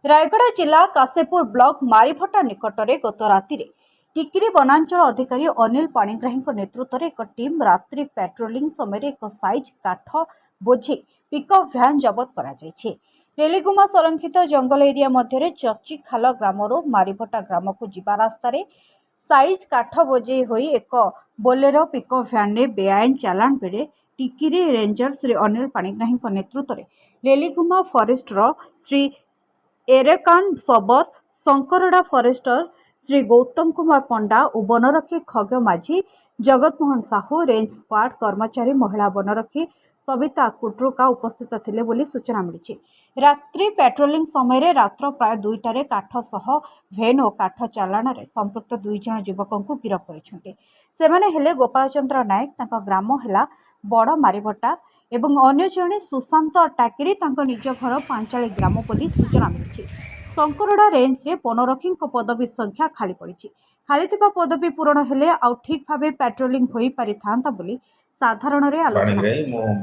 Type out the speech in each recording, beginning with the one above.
रायगड़ा जिला कासेपुर ब्लॉक मारीभटा निकटरे गत राति टिकिरी वनांचल अधिकारी अनिल पाणिग्राही नेतृत्व में एक टीम रात्रि पेट्रोलिंग समय एक साइज काठ बोझे पिकअप भ्यान जबत कर लेलीगुमा संरक्षित जंगल एरिया मध्य चचिखाल ग्रामर मारीभटा ग्राम को जीवा रास्ता साइज काठ बोझे होई एक बोलेरो पिकअप भ्यान ने बेआईन चालाण बेले टिकिरी रेंजर श्री अनिल पाणिग्राही नेतृत्व में लेलीगुमा फॉरेस्टर श्री एरेकान सबर शंकरड़ा फॉरेस्टर श्री गौतम कुमार पंडा और वनरक्षी खग माझी जगतमोहन साहू रेंज स्क्वाड कर्मचारी महिला वनरक्षी सविता कुट्रुका उपस्थित थिले बोली सूचना मिली। रात्रि पेट्रोलिंग समय रात्र प्राय 2टार काठ सह भेन और काठ चालाण संपृक्त 2 जन युवकों को गिरफ कर गोपालचंद्र नायक तांका ग्राम है बड़ मारीभटा एवं अन्य जने सुशांत टाकिरी तांका निज घर पांचाली ग्राम बोली सूचना मिली। शंकरड़ा रेंज रे वनरक्षी पदवी संख्या खाली पड़ी खाली पदवी पूरण हेले आउ ठीक भाव पेट्रोलिंग हो पारि थांता बोली साधारण आलोचना।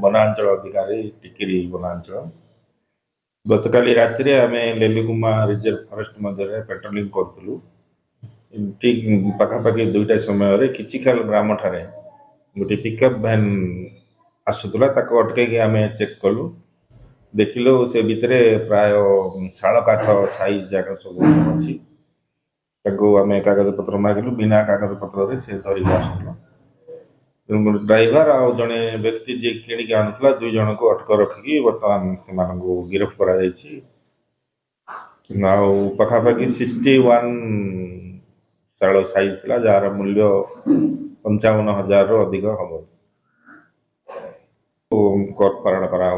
वनांचल अधिकारी टिकिरी वनांचल गतकाली राति आम लेलीगुमा रिजर्व फॉरेस्ट मध्य पेट्रोलिंग करूँ ठीक पाखापाखि 2टा समय किचिखाल ग्राम ठारे गोटे पिकअप भैन आसूला अटकई आम चेक कलु देखिलु से भितर प्राय शाल काठ साइज जाक सब अच्छी आम कागज पत्र मागिलु बिना कागज पत्र से धरिक आसला ड्राइवर आ जड़े व्यक्ति जी किणिक आणुला 2 जन को अटक रखिकी बर्तमान से गिरफ्त कर पाखापाखि 61 शाल साइज था जार मूल्य 55,000 रु अधिक हम कोर्ट फराण करा।